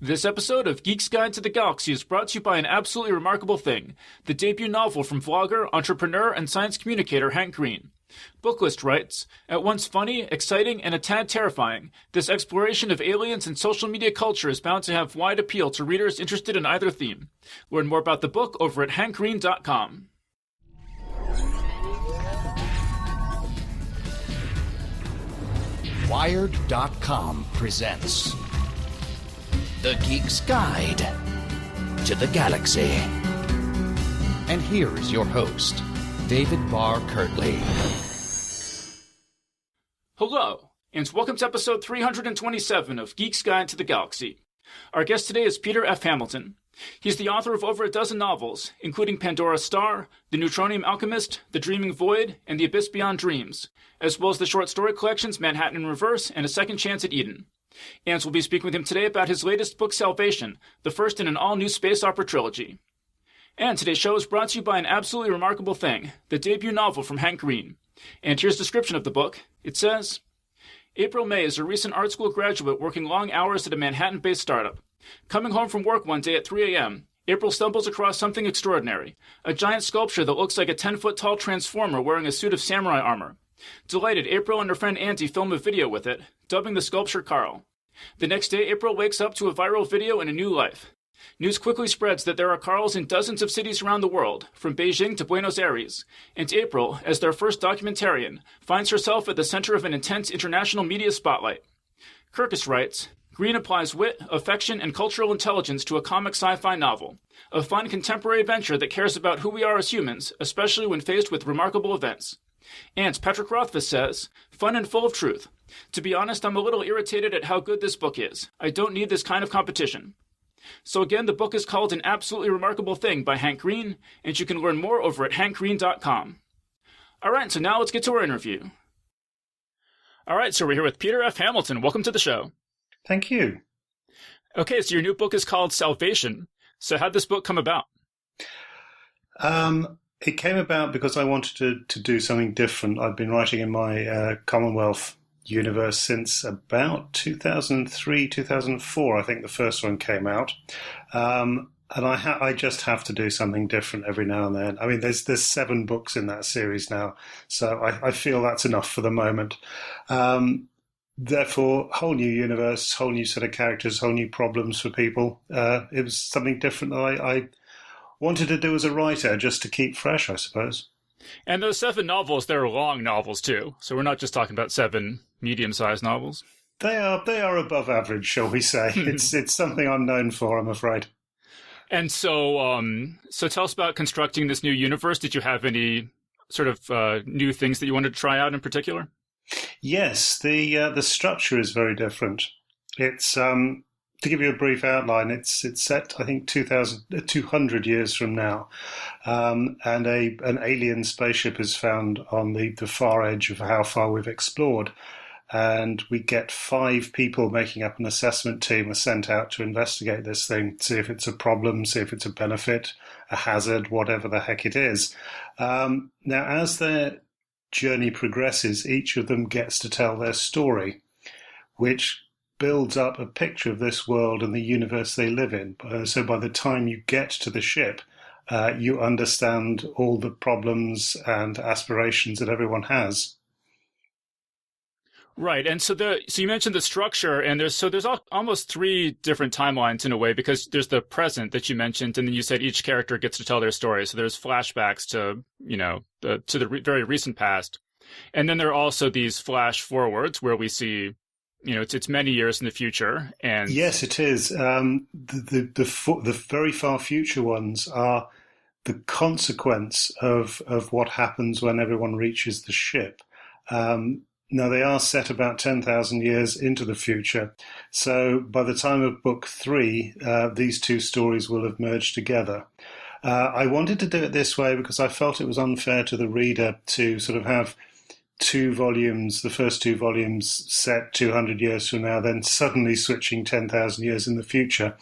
This episode of Geek's Guide to the Galaxy is brought to you by an absolutely remarkable thing, the debut novel from vlogger, entrepreneur, and science communicator Hank Green. Booklist writes, at once funny, exciting, and a tad terrifying, this exploration of aliens and social media culture is bound to have wide appeal to readers interested in either theme. Learn more about the book over at hankgreen.com. Wired.com presents The Geek's Guide to the Galaxy. And here is your host, David Barr Kirtley. Hello, and welcome to episode 327 of Geek's Guide to the Galaxy. Our guest today is Peter F. Hamilton. He's the author of over a dozen novels, including Pandora's Star, The Neutronium Alchemist, The Dreaming Void, and The Abyss Beyond Dreams, as well as the short story collections Manhattan in Reverse and A Second Chance at Eden. And we'll be speaking with him today about his latest book, Salvation, the first in an all-new space opera trilogy. And today's show is brought to you by an absolutely remarkable thing, the debut novel from Hank Green. And here's a description of the book. It says, April May is a recent art school graduate working long hours at a Manhattan-based startup. Coming home from work one day at 3 a.m., April stumbles across something extraordinary, a giant sculpture that looks like a 10-foot-tall transformer wearing a suit of samurai armor. Delighted, April and her friend Andy film a video with it, dubbing the sculpture Carl. The next day, April wakes up to a viral video and a new life. News quickly spreads that there are Carls in dozens of cities around the world, from Beijing to Buenos Aires, and April, as their first documentarian, finds herself at the center of an intense international media spotlight. Kirkus writes, Green applies wit, affection, and cultural intelligence to a comic sci-fi novel, a fun contemporary adventure that cares about who we are as humans, especially when faced with remarkable events. And Patrick Rothfuss says, fun and full of truth. To be honest, I'm a little irritated at how good this book is. I don't need this kind of competition. So again, the book is called An Absolutely Remarkable Thing by Hank Green, and you can learn more over at hankgreen.com. All right, so now let's get to our interview. All right, so we're here with Peter F. Hamilton. Welcome to the show. Thank you. Okay, so your new book is called Salvation. So how'd this book come about? It came about because I wanted to do something different. I've been writing in my Commonwealth universe since about 2003, 2004. I think the first one came out. And I just have to do something different every now and then. I mean, there's 7 books in that series now, so I feel that's enough for the moment. Therefore, whole new universe, whole new set of characters, whole new problems for people. It was something different that I wanted to do as a writer, just to keep fresh, I suppose. And those 7 novels, they're long novels too. So we're not just talking about 7 medium-sized novels. They are above average, shall we say. It's something I'm known for, I'm afraid. And so tell us about constructing this new universe. Did you have any sort of new things that you wanted to try out in particular? Yes, the structure is very different. It's to give you a brief outline. It's set, I think, 200 years from now, and an alien spaceship is found on the far edge of how far we've explored, and we get 5 people making up an assessment team are sent out to investigate this thing, see if it's a problem, see if it's a benefit, a hazard, whatever the heck it is. Now, as their journey progresses, each of them gets to tell their story, which builds up a picture of this world and the universe they live in. So by the time you get to the ship, you understand all the problems and aspirations that everyone has. Right, and so you mentioned the structure, and there's almost 3 different timelines in a way, because there's the present that you mentioned, and then you said each character gets to tell their story. So there's flashbacks to the very recent past, and then there are also these flash forwards where we see, it's many years in the future. And yes, it is. The very far future ones are the consequence of what happens when everyone reaches the ship. Now, they are set about 10,000 years into the future. So by the time of book 3, these 2 stories will have merged together. I wanted to do it this way because I felt it was unfair to the reader to sort of have 2 volumes, the first 2 volumes set 200 years from now, then suddenly switching 10,000 years in the future.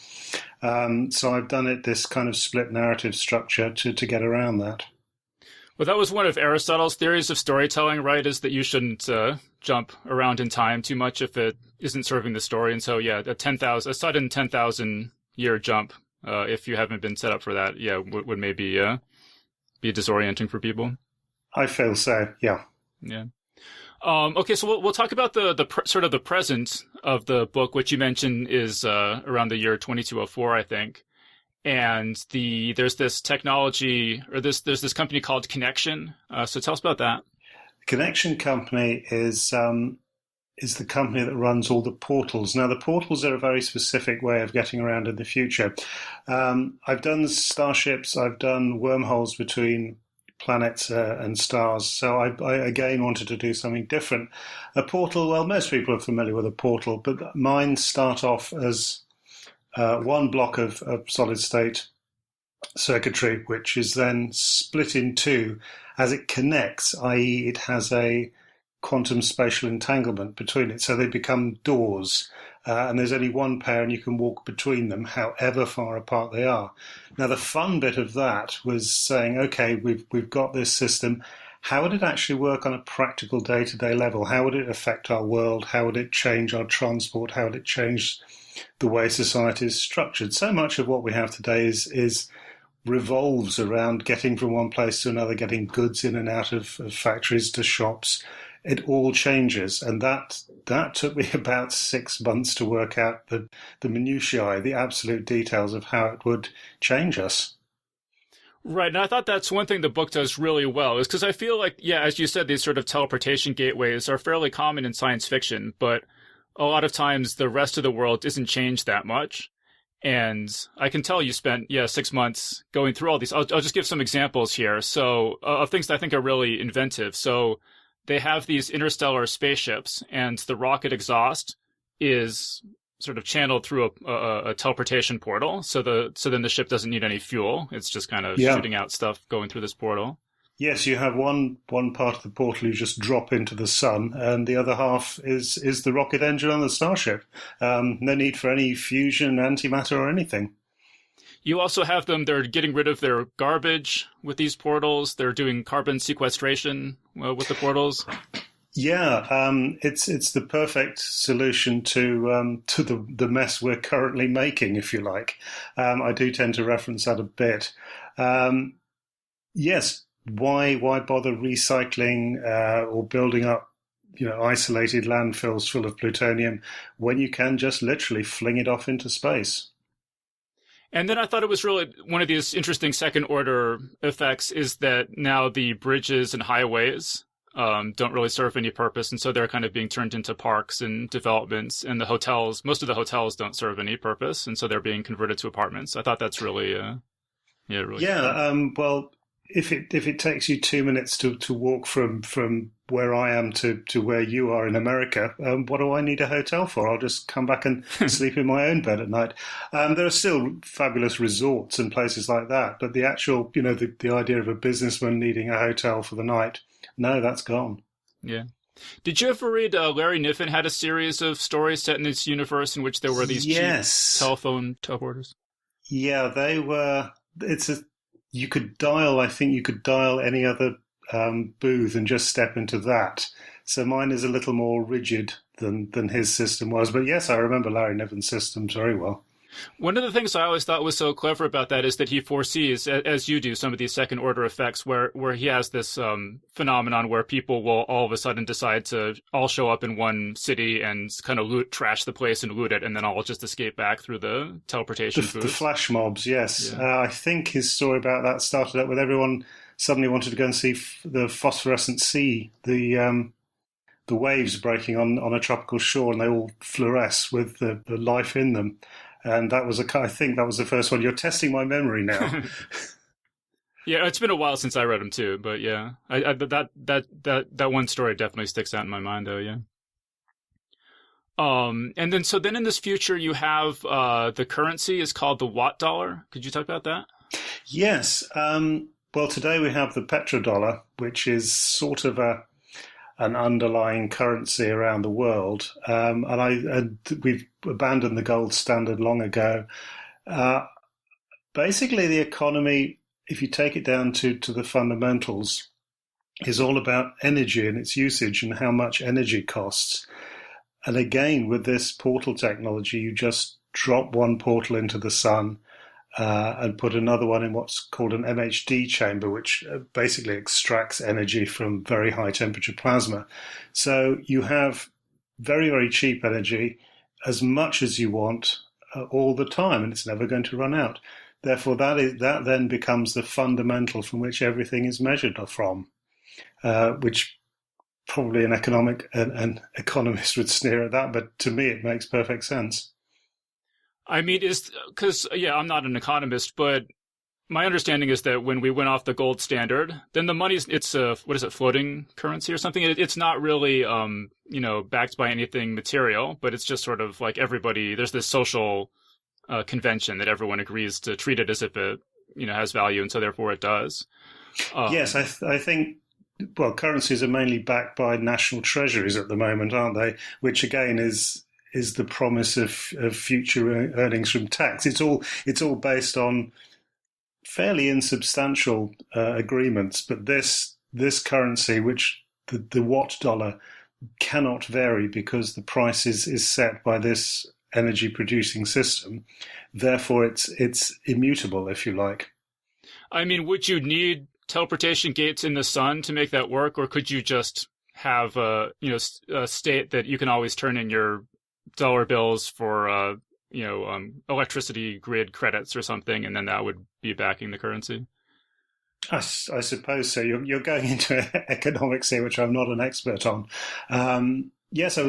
So I've done it this kind of split narrative structure to get around that. Well, that was one of Aristotle's theories of storytelling, right? Is that you shouldn't jump around in time too much if it isn't serving the story. And so, yeah, a sudden 10,000 year jump, if you haven't been set up for that, would maybe be disorienting for people. I feel so, yeah. Yeah. Okay, so we'll talk about the sort of the present of the book, which you mentioned is around the year 2204, I think. And there's this technology, or there's this company called Connection. So tell us about that. Connection Company is the company that runs all the portals. Now, the portals are a very specific way of getting around in the future. I've done starships, I've done wormholes between planets and stars. So I again wanted to do something different. A portal, well, most people are familiar with a portal, but mine start off as one block of solid state circuitry, which is then split in two as it connects, i.e. it has a quantum spatial entanglement between it. So they become doors, and there's only one pair and you can walk between them however far apart they are. Now, the fun bit of that was saying, okay, we've got this system. How would it actually work on a practical day-to-day level? How would it affect our world? How would it change our transport? How would it change the way society is structured? So much of what we have today is revolves around getting from one place to another, getting goods in and out of factories to shops. It all changes, and that took me about 6 months to work out the minutiae, the absolute details of how it would change us. Right, and I thought that's one thing the book does really well, is because I feel like, yeah, as you said, these sort of teleportation gateways are fairly common in science fiction, but a lot of times the rest of the world isn't changed that much. And I can tell you spent, 6 months going through all these. I'll just give some examples here. So of things that I think are really inventive. So they have these interstellar spaceships, and the rocket exhaust is sort of channeled through a teleportation portal. So then the ship doesn't need any fuel. It's just kind of shooting out stuff going through this portal. Yes, you have one part of the portal you just drop into the sun, and the other half is the rocket engine on the starship. No need for any fusion, antimatter, or anything. You also have them, they're getting rid of their garbage with these portals. They're doing carbon sequestration with the portals. Yeah, it's the perfect solution to the mess we're currently making, if you like. I do tend to reference that a bit. Yes. Why bother recycling or building up, isolated landfills full of plutonium when you can just literally fling it off into space? And then I thought it was really one of these interesting second order effects is that now the bridges and highways don't really serve any purpose, and so they're kind of being turned into parks and developments. And the hotels, most of the hotels don't serve any purpose, and so they're being converted to apartments. I thought that's really, really. Yeah. Well. If it takes you 2 minutes to walk from where I am to where you are in America, what do I need a hotel for? I'll just come back and sleep in my own bed at night. There are still fabulous resorts and places like that, but the actual, the idea of a businessman needing a hotel for the night, no, that's gone. Yeah. Did you ever read Larry Niven had a series of stories set in this universe in which there were these cheap telephone teleporters? Yeah, they were. You could dial any other booth and just step into that. So mine is a little more rigid than his system was. But yes, I remember Larry Niven's systems very well. One of the things I always thought was so clever about that is that he foresees, as you do, some of these second order effects where he has this phenomenon where people will all of a sudden decide to all show up in one city and kind of trash the place and loot it, and then all just escape back through the teleportation booths. The flash mobs, yes. Yeah. I think his story about that started out with everyone suddenly wanted to go and see the phosphorescent sea, the waves breaking on a tropical shore, and they all fluoresce with the life in them. And I think that was the first one. You're testing my memory now. Yeah, it's been a while since I read them too, but yeah, that one story definitely sticks out in my mind, though. Yeah. And then in this future you have the currency is called the Watt dollar. Could you talk about that? Yes. Well, today we have the petrodollar, which is sort of an underlying currency around the world, and we've abandoned the gold standard long ago. Basically, the economy, if you take it down to the fundamentals, is all about energy and its usage and how much energy costs. And again, with this portal technology, you just drop one portal into the sun and put another one in what's called an MHD chamber, which basically extracts energy from very high temperature plasma. So you have very, very cheap energy, as much as you want, all the time, and it's never going to run out. Therefore, that then becomes the fundamental from which everything is measured from, which probably an economist would sneer at that, but to me it makes perfect sense. I mean, I'm not an economist, but my understanding is that when we went off the gold standard, then the money's, it's floating currency or something? It's not really, backed by anything material, but it's just sort of like everybody, there's this social convention that everyone agrees to treat it as if it, has value, and so therefore it does. Yes, I think, well, currencies are mainly backed by national treasuries at the moment, aren't they? Which again is the promise of future earnings from tax. It's all based on fairly insubstantial agreements, but this currency, which the watt dollar, cannot vary because the price is set by this energy producing system. Therefore, it's immutable, if you like. I mean, would you need teleportation gates in the sun to make that work, or could you just have a state that you can always turn in your dollar bills for electricity grid credits or something, and then that would be backing the currency? I suppose so. You're going into economics here, which I'm not an expert on. Yes, I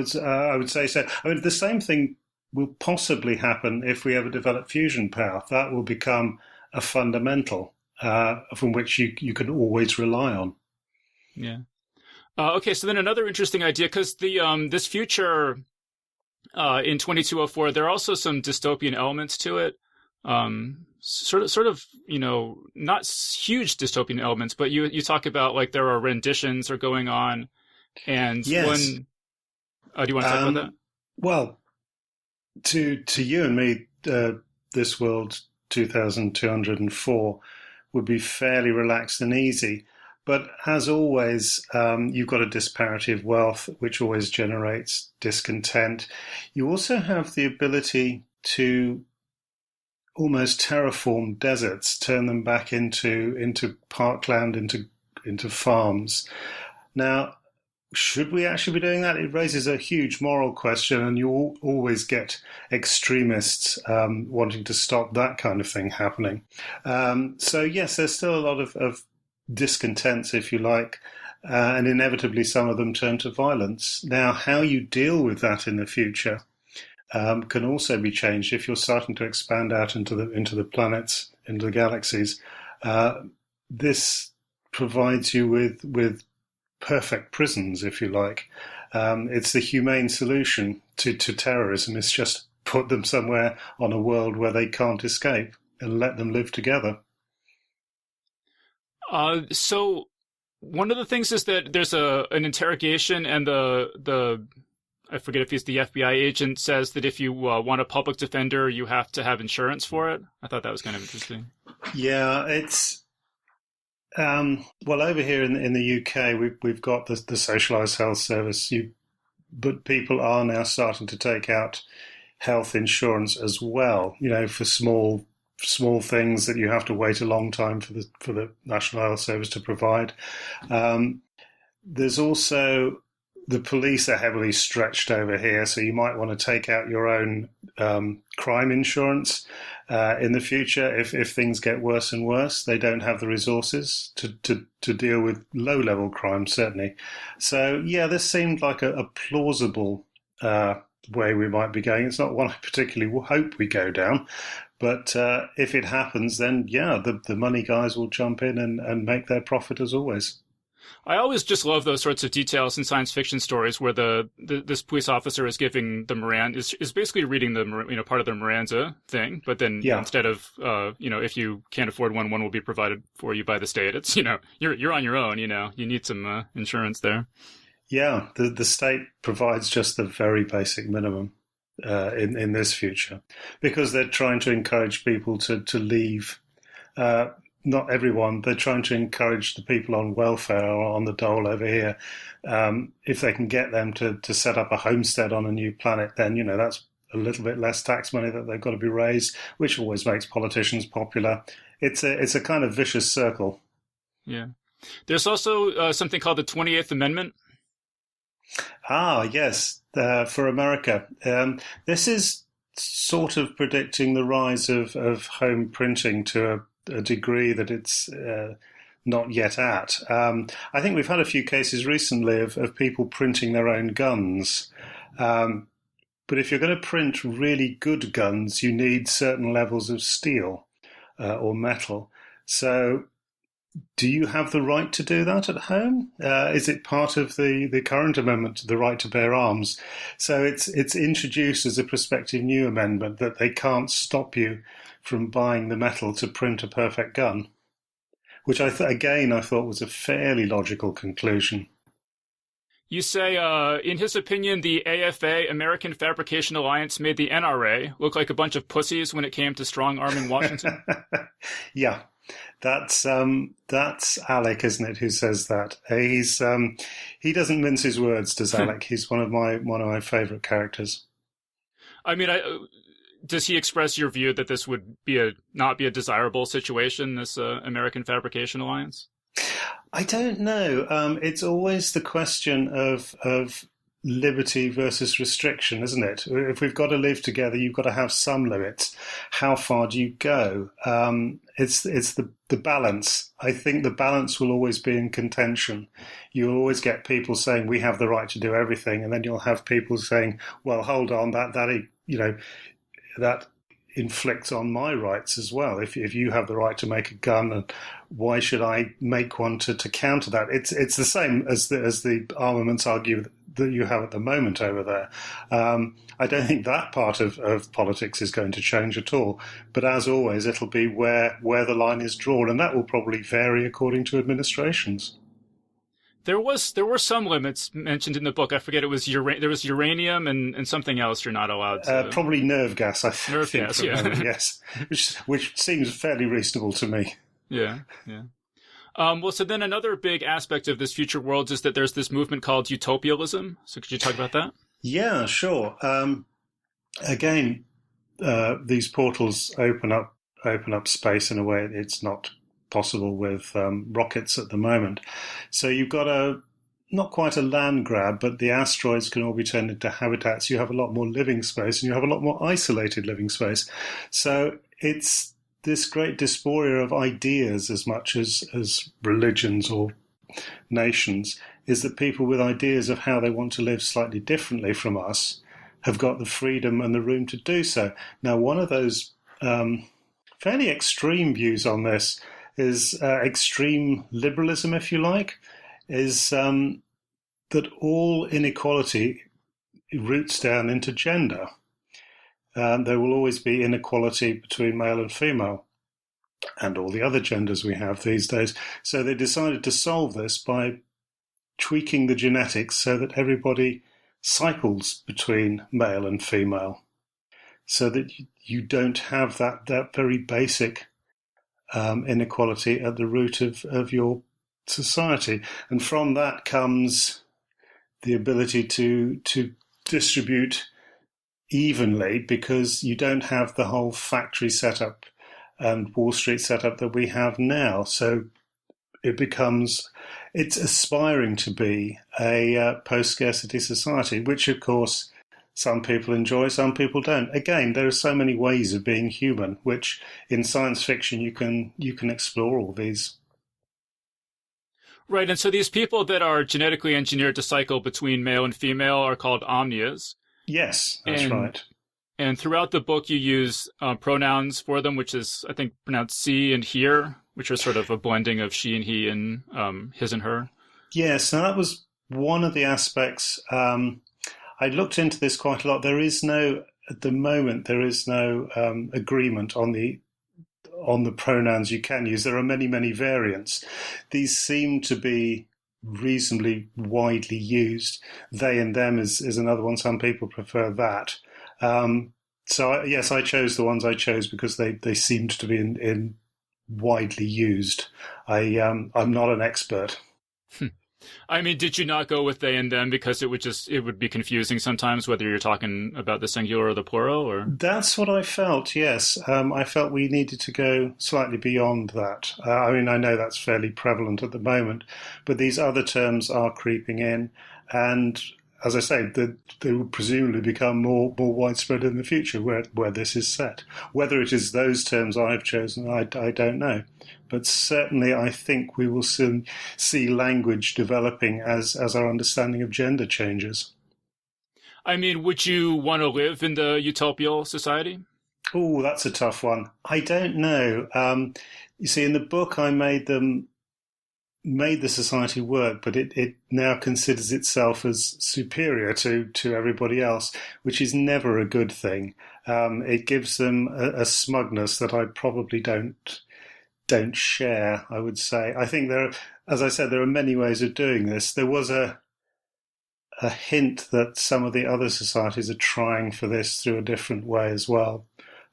would say so. I mean, the same thing will possibly happen if we ever develop fusion power. That will become a fundamental from which you can always rely on. Yeah. Okay, so then another interesting idea, because this future in 2204, there are also some dystopian elements to it. Sort of, not huge dystopian elements, but you talk about like there are renditions are going on, and yes. do you want to talk about that? Well, to you and me, this world 2204 would be fairly relaxed and easy. But as always, you've got a disparity of wealth, which always generates discontent. You also have the ability to almost terraform deserts, turn them back into parkland, into farms. Now, should we actually be doing that? It raises a huge moral question, and you always get extremists wanting to stop that kind of thing happening. So yes, there's still a lot of discontents, if you like, and inevitably some of them turn to violence. Now, how you deal with that in the future can also be changed if you're starting to expand out into the planets, into the galaxies. This provides you with perfect prisons, if you like. It's the humane solution to terrorism. It's just put them somewhere on a world where they can't escape and let them live together. So one of the things is that there's an interrogation, and the I forget if he's the FBI agent, says that if you want a public defender, you have to have insurance for it. I thought that was kind of interesting. Yeah, it's well, over here in the UK, we've got the socialised health service, but people are now starting to take out health insurance as well. For small things that you have to wait a long time for the National Health Service to provide. There's also the police are heavily stretched over here, so you might want to take out your own crime insurance in the future if things get worse and worse. They don't have the resources to deal with low-level crime, certainly. So, yeah, this seemed like a plausible way we might be going. It's not one I particularly hope we go down, but if it happens, then, yeah, the money guys will jump in and make their profit as always. I always just love those sorts of details in science fiction stories where this police officer is giving the Miranda is basically reading the part of the Miranda thing, but then instead of if you can't afford one will be provided for you by the state. It's you're on your own. You need some insurance there. Yeah, the state provides just the very basic minimum in this future because they're trying to encourage people to leave. not everyone. They're trying to encourage the people on welfare or on the dole over here. If they can get them to set up a homestead on a new planet, then, that's a little bit less tax money that they've got to be raised, which always makes politicians popular. It's a kind of vicious circle. Yeah. There's also something called the 28th Amendment. Ah, yes, for America. This is sort of predicting the rise of home printing to a degree that it's not yet at. I think we've had a few cases recently of people printing their own guns. But if you're going to print really good guns, you need certain levels of steel or metal. So do you have the right to do that at home? Is it part of the current amendment to the right to bear arms? So it's introduced as a prospective new amendment that they can't stop you from buying the metal to print a perfect gun, which I thought was a fairly logical conclusion. You say, in his opinion, the AFA, American Fabrication Alliance, made the NRA look like a bunch of pussies when it came to strong-arming Washington? Yeah. That's Alec, isn't it, who says that? He doesn't mince his words, does Alec? He's one of my favourite characters. I mean, does he express your view that this would not be a desirable situation, this American Fabrication Alliance? I don't know. It's always the question of liberty versus restriction, isn't it? If we've got to live together, you've got to have some limits. How far do you go? It's the balance. I think the balance will always be in contention. You'll always get people saying we have the right to do everything, and then you'll have people saying, well, hold on, that inflicts on my rights as well. If you have the right to make a gun, and why should I make one to counter that? It's the same as the armaments argument that you have at the moment over there. I don't think that part of politics is going to change at all. But as always, it'll be where the line is drawn, and that will probably vary according to administrations. There were some limits mentioned in the book. I forget, it was there was uranium and something else you're not allowed to. Probably nerve gas, I think. Nerve gas, yeah. Yes, which seems fairly reasonable to me. Yeah. Well, so then another big aspect of this future world is that there's this movement called Utopia'lism. So could you talk about that? Yeah, sure. Again, these portals open up space in a way it's not possible with rockets at the moment. So you've got not quite a land grab, but the asteroids can all be turned into habitats. You have a lot more living space, and you have a lot more isolated living space. So it's this great dysphoria of ideas as much as religions or nations, is that people with ideas of how they want to live slightly differently from us have got the freedom and the room to do so. Now, one of those fairly extreme views on this is extreme liberalism, if you like, is that all inequality roots down into gender. There will always be inequality between male and female and all the other genders we have these days. So they decided to solve this by tweaking the genetics so that everybody cycles between male and female, so that you don't have that very basic inequality at the root of your society. And from that comes the ability to distribute evenly, because you don't have the whole factory setup and Wall Street setup that we have now. So it's aspiring to be a post-scarcity society, which of course some people enjoy, some people don't. Again, there are so many ways of being human, which in science fiction you can explore all these. Right, and so these people that are genetically engineered to cycle between male and female are called omnias. Yes, that's right. And throughout the book, you use pronouns for them, which is, I think, pronounced she and here, which are sort of a blending of she and he and his and her. Yes, and that was one of the aspects. I looked into this quite a lot. At the moment, there is no agreement on the pronouns you can use. There are many, many variants. These seem to be reasonably widely used. They and them is another one. Some people prefer that. Yes, I chose the ones I chose because they seemed to be in widely used. I'm not an expert. I mean, did you not go with they and them because it would be confusing sometimes whether you're talking about the singular or the plural? Or That's what I felt, yes. I felt we needed to go slightly beyond that. I mean, I know that's fairly prevalent at the moment, but these other terms are creeping in, and as I say, they will presumably become more widespread in the future where this is set. Whether it is those terms I've chosen, I don't know. But certainly I think we will soon see language developing as our understanding of gender changes. I mean, would you want to live in the Utopia'l society? Oh, that's a tough one. I don't know. You see, in the book I made the society work, but it now considers itself as superior to everybody else, which is never a good thing. It gives them a smugness that I probably don't share, I would say. I think as I said, there are many ways of doing this. There was a hint that some of the other societies are trying for this through a different way as well.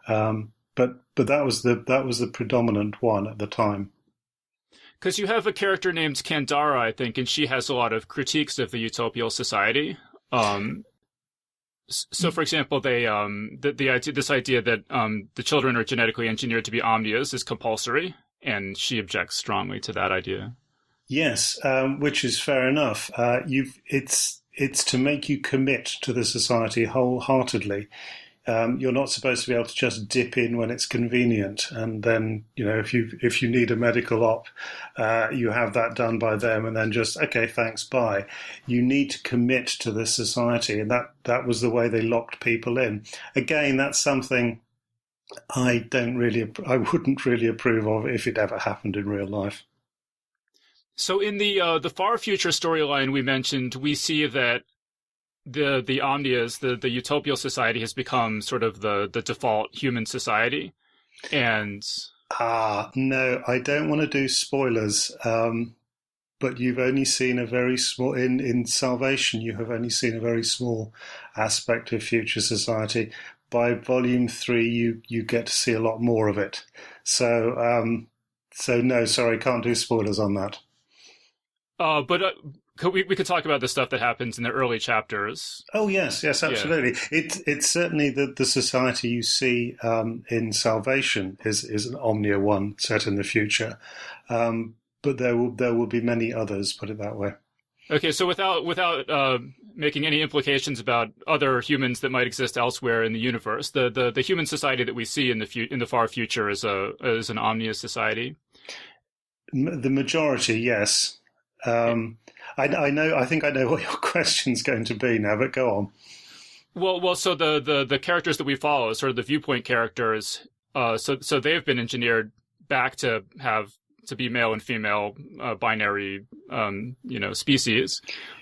But that was the predominant one at the time. Because you have a character named Kandara, I think, and she has a lot of critiques of the Utopia'l society. So, for example, they this idea that the children are genetically engineered to be omnias is compulsory, and she objects strongly to that idea. Yes, which is fair enough. It's to make you commit to the society wholeheartedly. You're not supposed to be able to just dip in when it's convenient, and then if you need a medical op, you have that done by them, and then just okay, thanks, bye. You need to commit to this society, and that was the way they locked people in. Again, that's something I wouldn't really approve of if it ever happened in real life. So in the far future storyline we mentioned, we see that the Omnias, the Utopia'l society has become sort of the default human society. And no, I don't want to do spoilers. But you've only seen a very small in Salvation. You have only seen a very small aspect of future society. By volume 3, you get to see a lot more of it. So no, sorry, can't do spoilers on that. But we could talk about the stuff that happens in the early chapters. Oh yes, absolutely. Yeah. It's certainly the society you see in Salvation is an Omnia one set in the future, but there will be many others. Put it that way. Okay, so without making any implications about other humans that might exist elsewhere in the universe, the human society that we see in the far future is an Omnia society. The majority, yes. I think I know what your question's going to be now, but go on. Well, so the characters that we follow, sort of the viewpoint characters, so they've been engineered back to be male and female binary, species.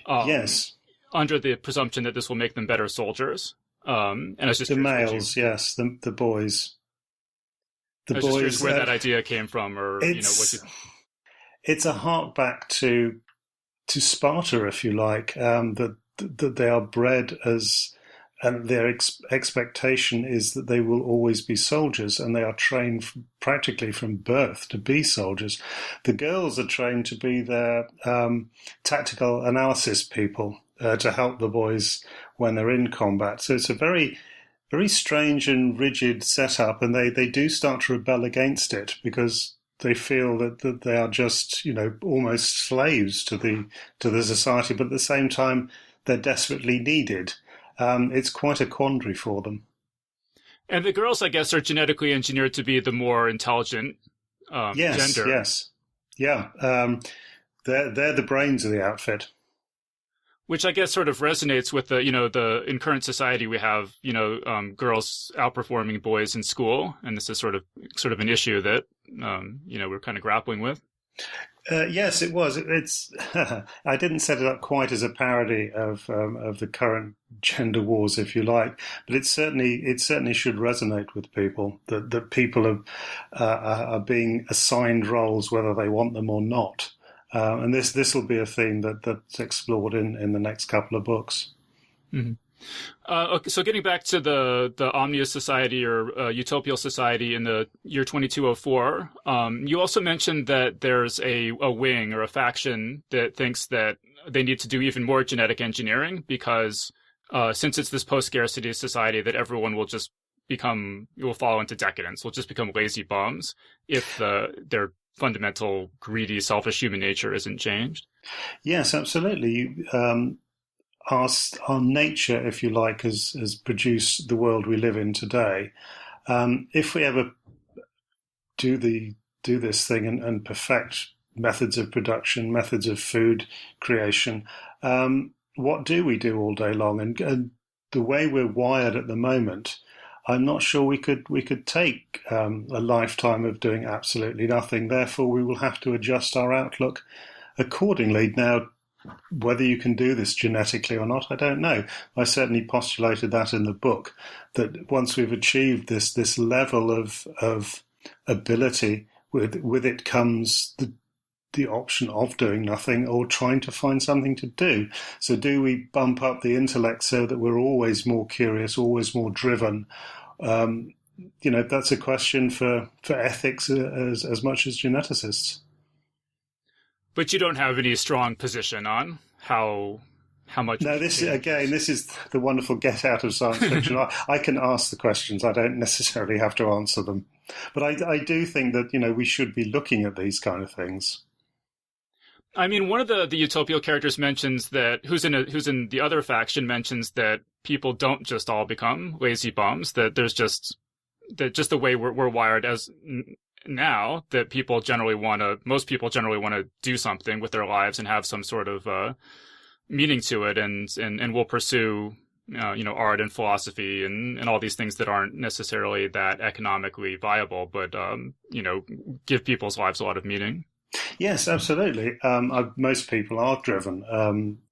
Yes. Under the presumption that this will make them better soldiers. And it's just the males, yes, the boys. The boys. Just where that idea came from, or it's a hark back to Sparta, if you like, that they are bred as, and their expectation is that they will always be soldiers, and they are trained practically from birth to be soldiers. The girls are trained to be their tactical analysis people to help the boys when they're in combat. So it's a very, very strange and rigid setup, and they do start to rebel against it because they feel that they are just, almost slaves to the society, but at the same time, they're desperately needed. It's quite a quandary for them. And the girls, I guess, are genetically engineered to be the more intelligent gender. Yes. Yeah. They're the brains of the outfit. Which I guess sort of resonates with in current society we have, girls outperforming boys in school. And this is sort of an issue that, we're kind of grappling with. Yes, it was. It's. I didn't set it up quite as a parody of the current gender wars, if you like, but it certainly should resonate with people that people are being assigned roles whether they want them or not, and this will be a theme that's explored in the next couple of books. Mm-hmm. Okay, so getting back to the Omnius Society or Utopia'ls Society in the year 2204, you also mentioned that there's a wing or a faction that thinks that they need to do even more genetic engineering because since it's this post-scarcity society that everyone will just will fall into decadence, will just become lazy bums if their fundamental, greedy, selfish human nature isn't changed. Yes, absolutely. Our nature, if you like, has produced the world we live in today. If we ever do this thing and perfect methods of production, methods of food creation, what do we do all day long? And the way we're wired at the moment, I'm not sure we could take a lifetime of doing absolutely nothing. Therefore, we will have to adjust our outlook accordingly. Now, whether you can do this genetically or not, I don't know. I certainly postulated that in the book, that once we've achieved this level of ability, with it comes the option of doing nothing or trying to find something to do. So do we bump up the intellect so that we're always more curious, always more driven? That's a question for ethics as much as geneticists. But you don't have any strong position on how much. No, this is the wonderful get out of science fiction. I can ask the questions. I don't necessarily have to answer them. But I do think that we should be looking at these kind of things. I mean, one of the Utopia'l characters mentions that who's in the other faction mentions that people don't just all become lazy bums. That there's just the way we're wired as now, that most people generally want to do something with their lives and have some sort of meaning to it, and will pursue art and philosophy and all these things that aren't necessarily that economically viable, but give people's lives a lot of meaning. Yes, absolutely. Most people are driven.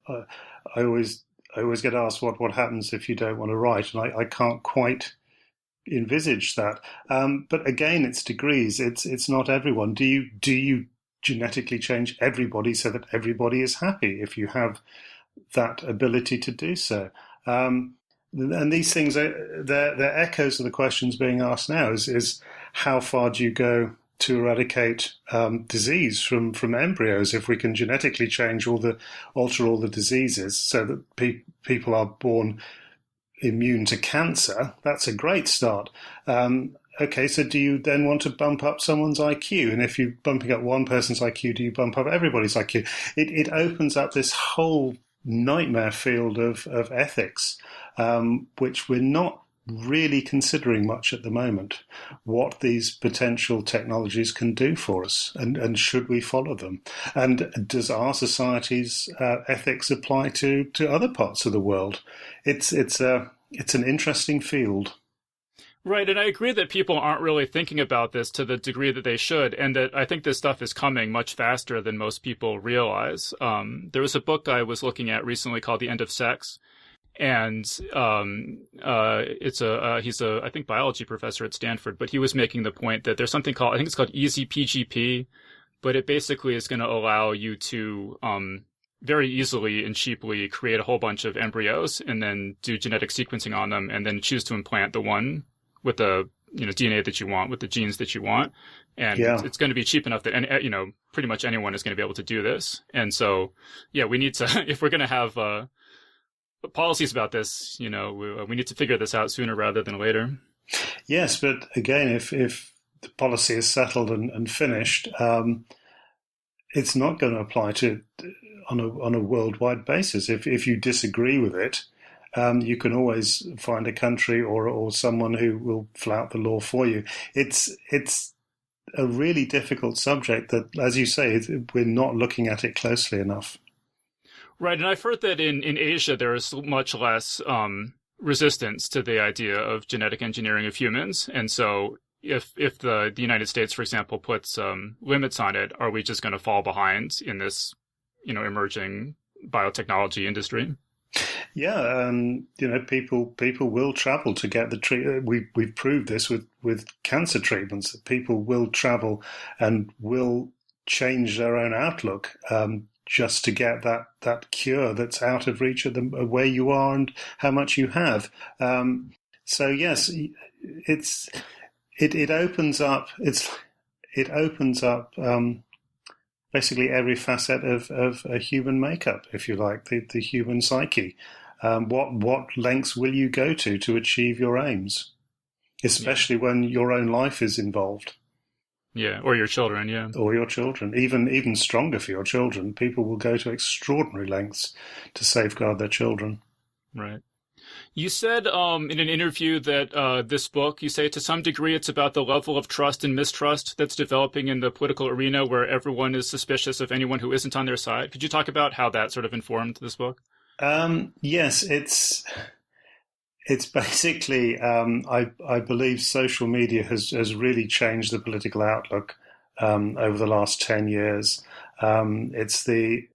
I always get asked what happens if you don't want to write, and I can't quite envisage that. But again, it's degrees. It's not everyone. Do you genetically change everybody so that everybody is happy if you have that ability to do so? And these things they're echoes of the questions being asked now. Is how far do you go to eradicate disease from embryos if we can genetically change alter all the diseases so that people are born immune to cancer? That's a great start. Okay, so do you then want to bump up someone's IQ? And if you're bumping up one person's IQ, do you bump up everybody's IQ? It opens up this whole nightmare field of ethics, which we're not really considering much at the moment, what these potential technologies can do for us, and should we follow them? And does our society's ethics apply to other parts of the world? It's an interesting field. Right, and I agree that people aren't really thinking about this to the degree that they should, and that I think this stuff is coming much faster than most people realize. There was a book I was looking at recently called The End of Sex, and he's I think biology professor at Stanford, but he was making the point that there's something called, I think it's called easy PGP, but it basically is going to allow you to very easily and cheaply create a whole bunch of embryos and then do genetic sequencing on them and then choose to implant the one with the DNA that you want, with the genes that you want. And it's going to be cheap enough that pretty much anyone is going to be able to do this. And so, yeah, we need to, if we're going to have policies about this, we need to figure this out sooner rather than later. Yes, but again, if the policy is settled and finished, it's not going to apply on a worldwide basis. If you disagree with it, you can always find a country or someone who will flout the law for you. It's a really difficult subject that, as you say, we're not looking at it closely enough. Right, and I've heard that in Asia there is much less resistance to the idea of genetic engineering of humans, and so if the United States, for example, puts limits on it, are we just going to fall behind in this emerging biotechnology industry? Yeah, people will travel to get the treatment. We've proved this with cancer treatments, that people will travel and will change their own outlook just to get that cure that's out of reach of where you are and how much you have. So yes, it opens up basically every facet of a human makeup, if you like, the human psyche. What lengths will you go to achieve your aims, especially when your own life is involved? Yeah, or your children, yeah. Or your children. Even stronger for your children. People will go to extraordinary lengths to safeguard their children. Right. You said in an interview that this book, you say to some degree it's about the level of trust and mistrust that's developing in the political arena where everyone is suspicious of anyone who isn't on their side. Could you talk about how that sort of informed this book? Yes, it's basically, I believe social media has really changed the political outlook over the last 10 years. It's the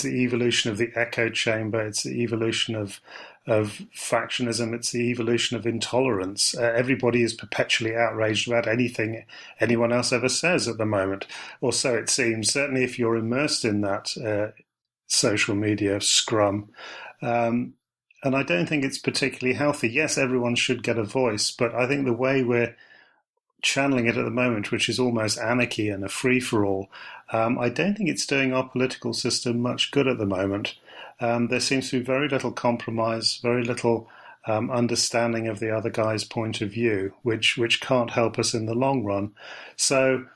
evolution of the echo chamber. It's the evolution of factionism. It's the evolution of intolerance. Everybody is perpetually outraged about anything anyone else ever says at the moment, or so it seems. Certainly, if you're immersed in that social media scrum. And I don't think it's particularly healthy. Yes, everyone should get a voice, but I think the way we're channeling it at the moment, which is almost anarchy and a free-for-all, I don't think it's doing our political system much good at the moment. There seems to be very little compromise, very little understanding of the other guy's point of view, which can't help us in the long run. So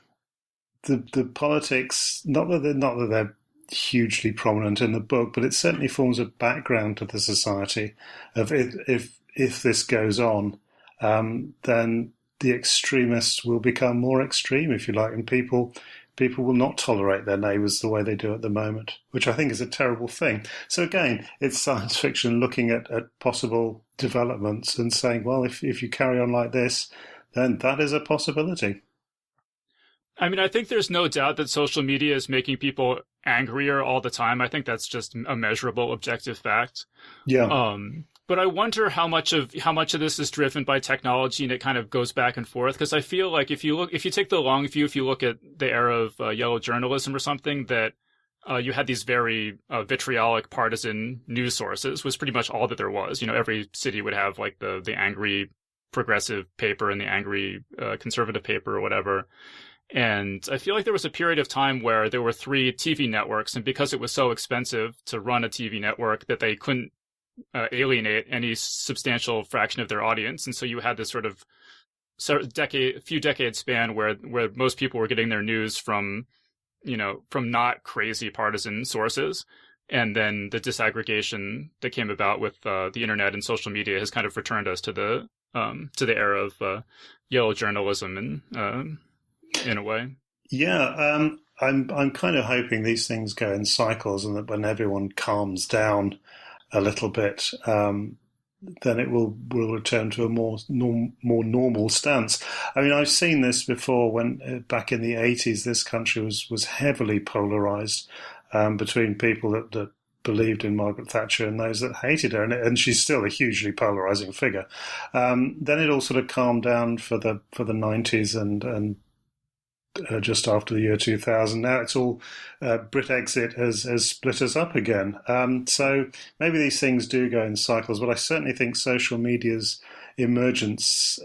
the politics, not that they're hugely prominent in the book, but it certainly forms a background to the society of if this goes on, then the extremists will become more extreme, if you like, and people will not tolerate their neighbours the way they do at the moment, which I think is a terrible thing. So again, it's science fiction looking at possible developments and saying, well, if you carry on like this, then that is a possibility. I mean, I think there's no doubt that social media is making people angrier all the time. I think that's just a measurable, objective fact. Yeah. But I wonder how much of this is driven by technology, and it kind of goes back and forth. Because I feel like if you take the long view, if you look at the era of yellow journalism or something, that you had these very vitriolic partisan news sources was pretty much all that there was. You know, every city would have like the angry progressive paper and the angry conservative paper or whatever. And I feel like there was a period of time where there were 3 TV networks, and because it was so expensive to run a TV network that they couldn't alienate any substantial fraction of their audience. And so you had this sort of few decade span where most people were getting their news from not crazy partisan sources. And then the disaggregation that came about with the internet and social media has kind of returned us to the era of yellow journalism and in a way. Yeah, I'm kind of hoping these things go in cycles, and that when everyone calms down a little bit, then it will return to a more normal stance. I mean, I've seen this before when back in the 80s, this country was heavily polarized between people that believed in Margaret Thatcher and those that hated her, and she's still a hugely polarizing figure. Then it all sort of calmed down for the 90s and just after the year 2000. Now it's all Brexit has split us up again. So maybe these things do go in cycles, but I certainly think social media's emergence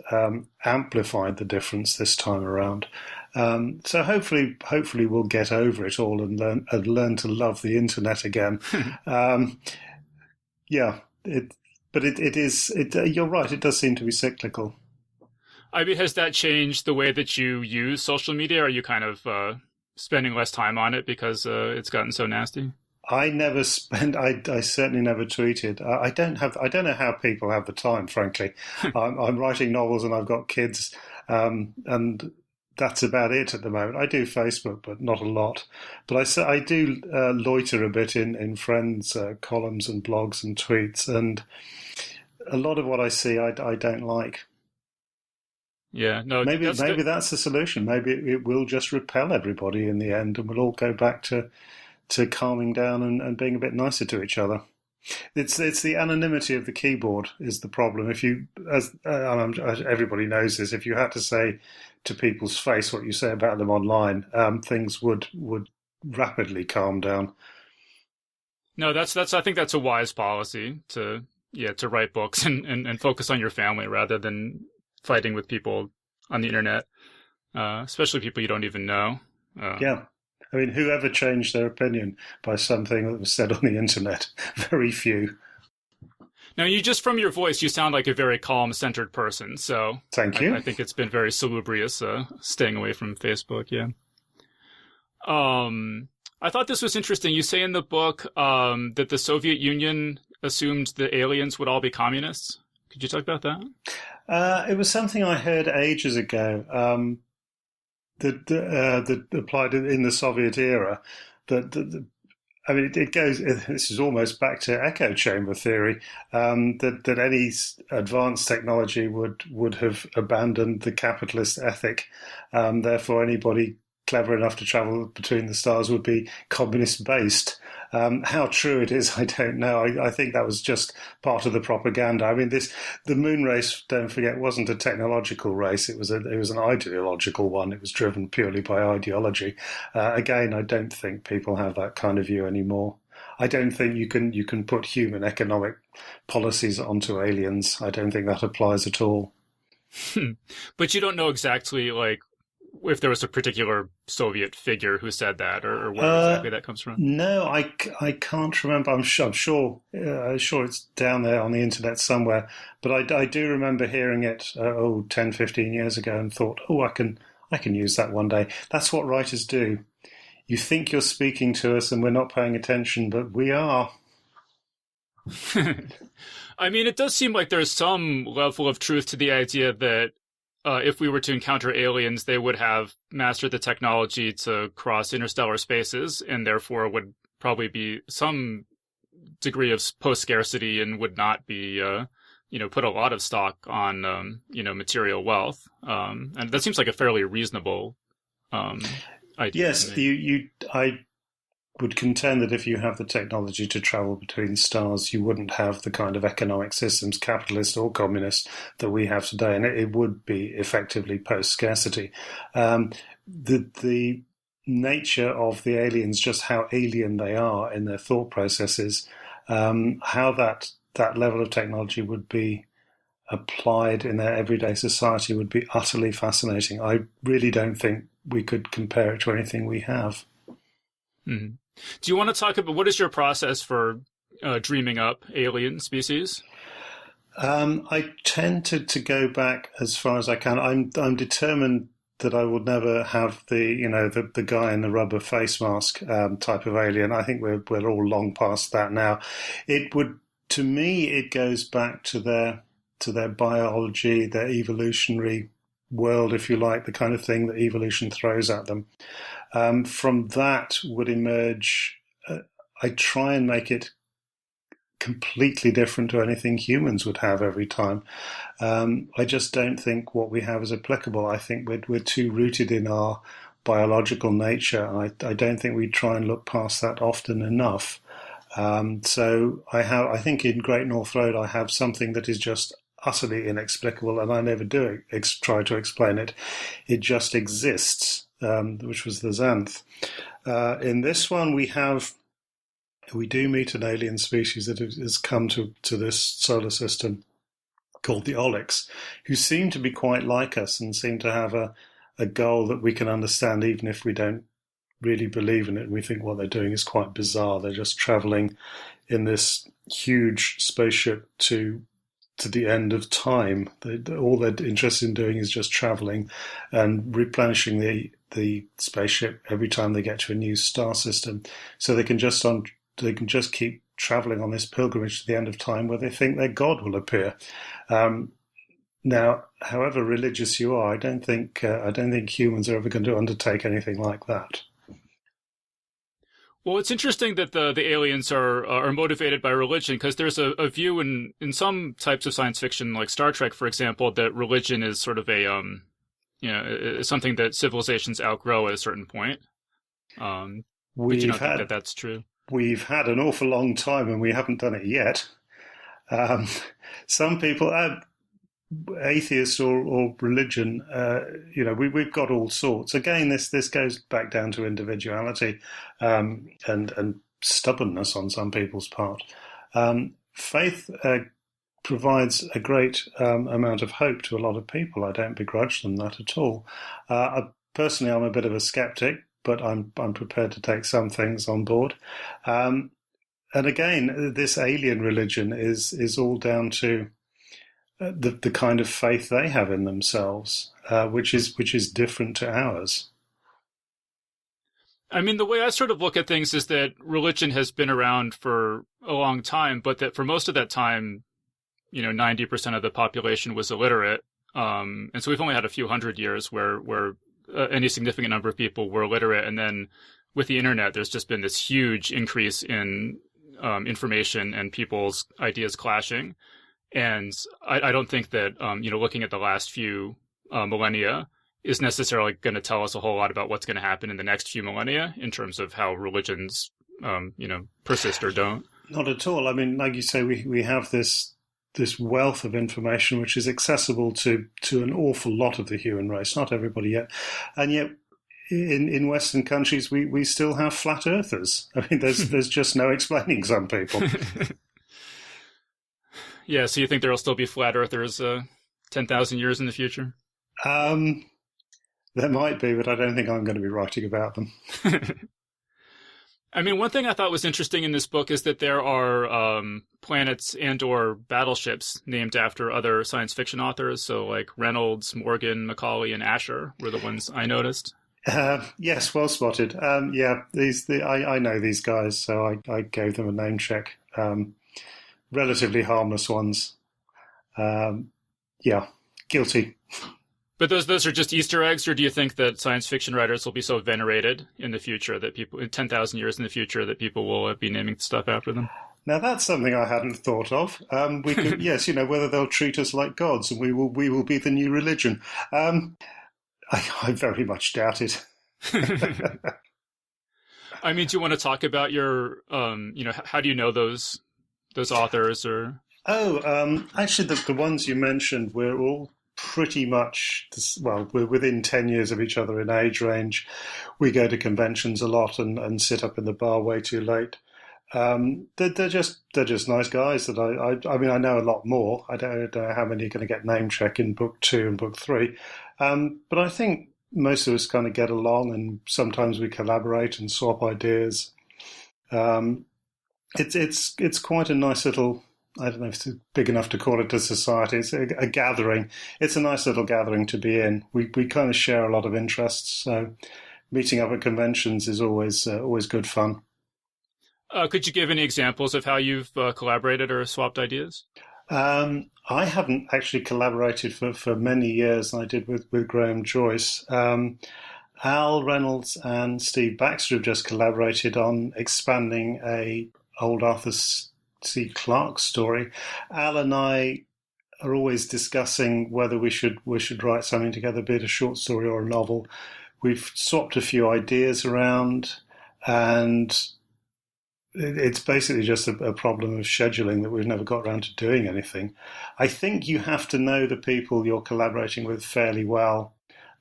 amplified the difference this time around. So hopefully we'll get over it all and learn to love the internet again. Yeah, you're right. It does seem to be cyclical. I mean, has that changed the way that you use social media? Are you kind of spending less time on it because it's gotten so nasty? I certainly never tweeted. I don't know how people have the time, frankly. I'm writing novels and I've got kids, and that's about it at the moment. I do Facebook, but not a lot. But I do loiter a bit in friends' columns and blogs and tweets, and a lot of what I see I don't like. Yeah, no. Maybe that's the solution. Maybe it will just repel everybody in the end, and we'll all go back to calming down and being a bit nicer to each other. It's the anonymity of the keyboard is the problem. If you, everybody knows this, if you had to say to people's face what you say about them online, things would rapidly calm down. No, that's I think that's a wise policy to write books and focus on your family rather than fighting with people on the internet, especially people you don't even know. Yeah. I mean, whoever changed their opinion by something that was said on the internet? Very few. Now, from your voice, you sound like a very calm, centered person. So Thank you. I think it's been very salubrious staying away from Facebook. Yeah. I thought this was interesting. You say in the book that the Soviet Union assumed the aliens would all be communists. Could you talk about that? It was something I heard ages ago that applied in the Soviet era. I mean, it goes. This is almost back to echo chamber theory. That any advanced technology would have abandoned the capitalist ethic. Therefore, anybody clever enough to travel between the stars would be communist based. How true it is, I don't know. I think that was just part of the propaganda. I mean, the moon race, don't forget, wasn't a technological race. It was an ideological one. It was driven purely by ideology. Again, I don't think people have that kind of view anymore. I don't think you can put human economic policies onto aliens. I don't think that applies at all. But you don't know exactly, like, if there was a particular Soviet figure who said that, or where exactly that comes from? No, I can't remember. I'm sure it's down there on the internet somewhere. But I do remember hearing it 10, 15 years ago and thought, I can use that one day. That's what writers do. You think you're speaking to us and we're not paying attention, but we are. I mean, it does seem like there's some level of truth to the idea that if we were to encounter aliens, they would have mastered the technology to cross interstellar spaces and therefore would probably be some degree of post-scarcity and would not be, put a lot of stock on, material wealth. And that seems like a fairly reasonable idea. Yes, I would contend that if you have the technology to travel between stars, you wouldn't have the kind of economic systems, capitalist or communist, that we have today, and it would be effectively post-scarcity. The nature of the aliens, just how alien they are in their thought processes, how that level of technology would be applied in their everyday society would be utterly fascinating. I really don't think we could compare it to anything we have. Mm-hmm. Do you want to talk about what is your process for dreaming up alien species? I tend to go back as far as I can. I'm determined that I would never have the guy in the rubber face mask type of alien. I think we're all long past that now. To me, it goes back to their biology, their evolutionary world, if you like, the kind of thing that evolution throws at them. From that would emerge, I try and make it completely different to anything humans would have every time. I just don't think what we have is applicable. I think we're too rooted in our biological nature, and I don't think we try and look past that often enough. So I think in Great North Road I have something that is just utterly inexplicable, and I never do try to explain it. It just exists, which was the Xanth. In this one, we do meet an alien species that has come to this solar system called the Utopia'ls, who seem to be quite like us and seem to have a goal that we can understand even if we don't really believe in it. We think what they're doing is quite bizarre. They're just traveling in this huge spaceship to the end of time. All they're interested in doing is just traveling and replenishing the spaceship every time they get to a new star system. So they can just keep traveling on this pilgrimage to the end of time where they think their God will appear. Now, however religious you are, I don't think humans are ever going to undertake anything like that. Well, it's interesting that the aliens are motivated by religion, because there's a view in some types of science fiction, like Star Trek, for example, that religion is sort of something that civilizations outgrow at a certain point. But you don't think that that's true? We've had an awful long time and we haven't done it yet. Some people, atheists or religion, we've got all sorts. Again, this goes back down to individuality, and stubbornness on some people's part. Faith provides a great amount of hope to a lot of people. I don't begrudge them that at all. Personally, I'm a bit of a skeptic, but I'm prepared to take some things on board. And again, this alien religion is all down to the kind of faith they have in themselves, which is different to ours. I mean, the way I sort of look at things is that religion has been around for a long time, but that for most of that time, 90% of the population was illiterate. And so we've only had a few hundred years where any significant number of people were illiterate. And then with the internet, there's just been this huge increase in information and people's ideas clashing. And I don't think that, looking at the last few millennia is necessarily going to tell us a whole lot about what's going to happen in the next few millennia in terms of how religions, persist or don't. Not at all. I mean, like you say, we have this wealth of information which is accessible to an awful lot of the human race, not everybody yet. And yet, in Western countries, we still have flat earthers. I mean, there's just no explaining some people. Yeah, so you think there'll still be flat earthers 10,000 years in the future? There might be, but I don't think I'm going to be writing about them. I mean, one thing I thought was interesting in this book is that there are planets and or battleships named after other science fiction authors. So like Reynolds, Morgan, Macaulay, and Asher were the ones I noticed. Yes, well spotted. I know these guys, so I gave them a name check. Relatively harmless ones. Guilty. But those are just Easter eggs, or do you think that science fiction writers will be so venerated in the future that people, in 10,000 years in the future, that people will be naming stuff after them? Now that's something I hadn't thought of. We could, yes, whether they'll treat us like gods and we will be the new religion. I very much doubt it. I mean, do you want to talk about your, how do you know those authors or? Actually, the ones you mentioned, we're all pretty much, we're within 10 years of each other in age range. We go to conventions a lot and sit up in the bar way too late. They're just nice guys that I mean, I know a lot more. I don't know how many are going to get name check in book 2 and book 3. But I think most of us kind of get along, and sometimes we collaborate and swap ideas. It's quite a nice little, I don't know if it's big enough to call it a society. It's a gathering. It's a nice little gathering to be in. We kind of share a lot of interests, so meeting up at conventions is always good fun. Could you give any examples of how you've collaborated or swapped ideas? I haven't actually collaborated for many years, and I did with Graham Joyce. Al Reynolds and Steve Baxter have just collaborated on expanding a old Arthur C. Clarke story. Al and I are always discussing whether we should write something together, be it a short story or a novel. We've swapped a few ideas around, and it's basically just a problem of scheduling that we've never got around to doing anything. I think you have to know the people you're collaborating with fairly well,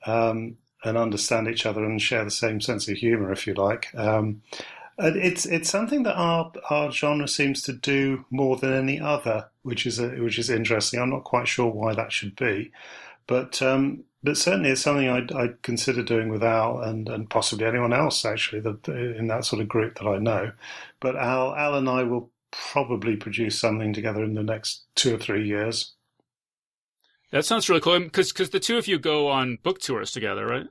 and understand each other and share the same sense of humour, if you like. It's something that our genre seems to do more than any other, which is interesting. I'm not quite sure why that should be, but certainly it's something I'd consider doing with Al and possibly anyone else actually in that sort of group that I know. But Al and I will probably produce something together in the next 2 or 3 years. That sounds really cool, because the two of you go on book tours together, right?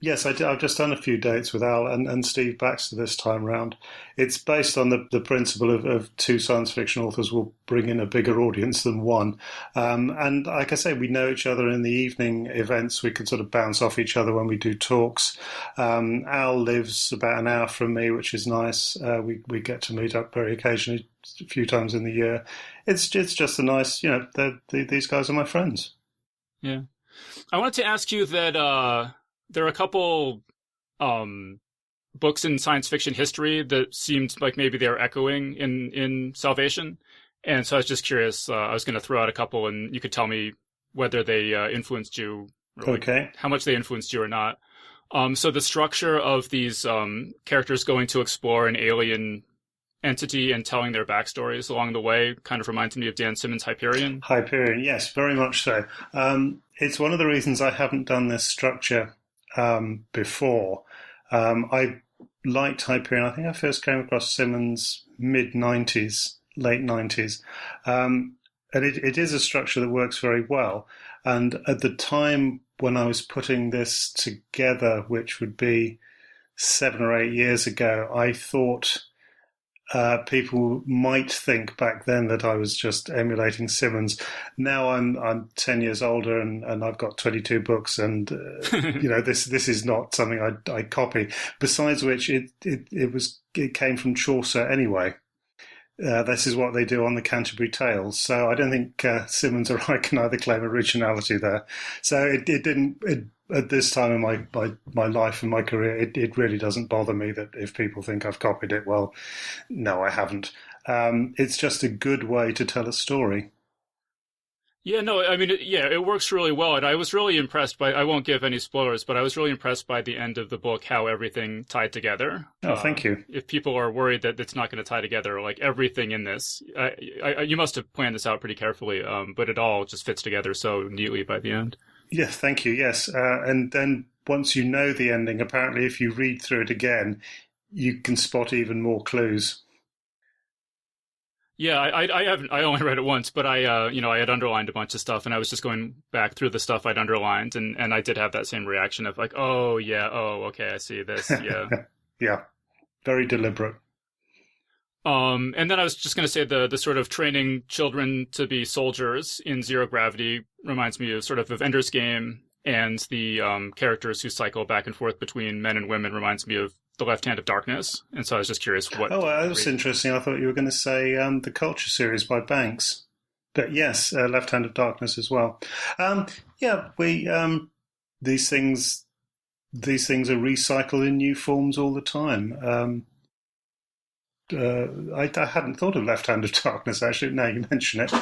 Yes, I've just done a few dates with Al and Steve Baxter this time round. It's based on the principle of 2 science fiction authors will bring in a bigger audience than one. And like I say, we know each other in the evening events. We can sort of bounce off each other when we do talks. Al lives about an hour from me, which is nice. We get to meet up very occasionally, a few times in the year. It's just a nice, these guys are my friends. Yeah. I wanted to ask you that... there are a couple books in science fiction history that seemed like maybe they're echoing in Salvation. And so I was just curious. I was going to throw out a couple, and you could tell me whether they influenced you, or okay, how much they influenced you or not. So the structure of these characters going to explore an alien entity and telling their backstories along the way kind of reminds me of Dan Simmons' Hyperion. Hyperion, yes, very much so. It's one of the reasons I haven't done this structure before. I liked Hyperion. I think I first came across Simmons mid-90s, late 90s. And it is a structure that works very well. And at the time when I was putting this together, which would be 7 or 8 years ago, I thought people might think back then that I was just emulating Simmons. Now I'm 10 years older and I've got 22 books, and this is not something I copy. Besides which, it came from Chaucer anyway. This is what they do on the Canterbury Tales. So I don't think Simmons or I can either claim originality there. So it didn't. At this time in my life and my career, it really doesn't bother me that if people think I've copied it. Well, no, I haven't. It's just a good way to tell a story. Yeah, no, I mean, it works really well. And I was really impressed I won't give any spoilers, but I was really impressed by the end of the book, how everything tied together. Oh, thank you. If people are worried that it's not going to tie together, like everything in this, you must have planned this out pretty carefully, but it all just fits together so neatly by the end. Yeah, thank you. Yes. And then once you know the ending, apparently if you read through it again, you can spot even more clues. Yeah, I only read it once, but I had underlined a bunch of stuff, and I was just going back through the stuff I'd underlined, and I did have that same reaction of like, oh yeah, oh okay, I see this, yeah. Yeah, very deliberate. And then I was just going to say the sort of training children to be soldiers in Zero Gravity reminds me of sort of Ender's Game, and the characters who cycle back and forth between men and women reminds me of The Left Hand of Darkness. And so I was just curious what... Oh, that was interesting. I thought you were going to say the Culture series by Banks. But yes, Left Hand of Darkness as well. These things are recycled in new forms all the time. I hadn't thought of Left Hand of Darkness, actually, now you mention it.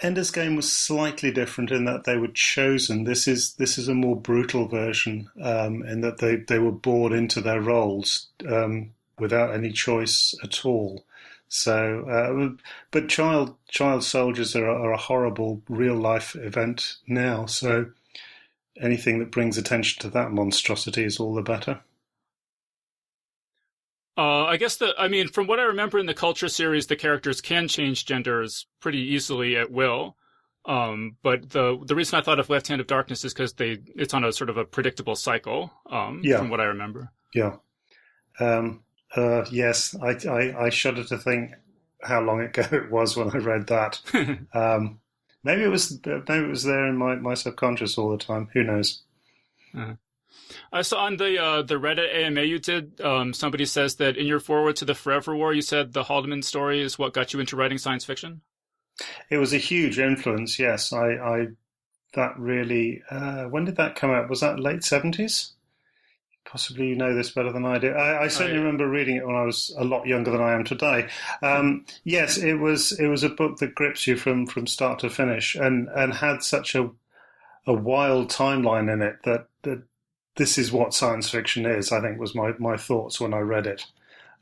Ender's Game was slightly different in that they were chosen. This is a more brutal version, in that they were born into their roles without any choice at all. So, but child soldiers are a horrible real life event now. So, anything that brings attention to that monstrosity is all the better. I guess from what I remember in the Culture series, the characters can change genders pretty easily at will. But the reason I thought of Left Hand of Darkness is because it's on a sort of a predictable cycle, from what I remember. Yeah. Yes, I shudder to think how long ago it was when I read that. Maybe it was there in my subconscious all the time. Who knows? I saw on the Reddit AMA you did, somebody says that in your foreword to the Forever War, you said the Haldeman story is what got you into writing science fiction. It was a huge influence. Yes, that really. When did that come out? Was that late 70s? Possibly you know this better than I do. I certainly remember reading it when I was a lot younger than I am today. Yes, it was a book that grips you from start to finish, and had such a wild timeline in it that this is what science fiction is, I think, was my thoughts when I read it.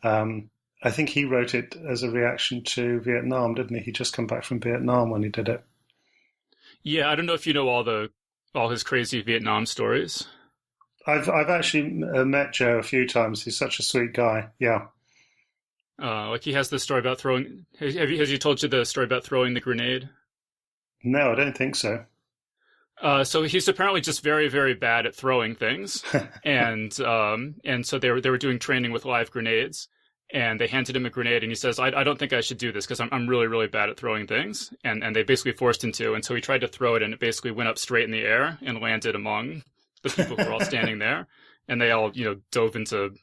I think he wrote it as a reaction to Vietnam, didn't he? He'd just come back from Vietnam when he did it. Yeah, I don't know if you know all his crazy Vietnam stories. I've actually met Joe a few times. He's such a sweet guy. Yeah. Like he has this story about throwing... Has he told you the story about throwing the grenade? No, I don't think so. So he's apparently just very, very bad at throwing things, and so they were doing training with live grenades, and they handed him a grenade, and he says, "I don't think I should do this because I'm really, really bad at throwing things," and they basically forced him to, and so he tried to throw it, and it basically went up straight in the air and landed among the people who were all standing there, and they all dove into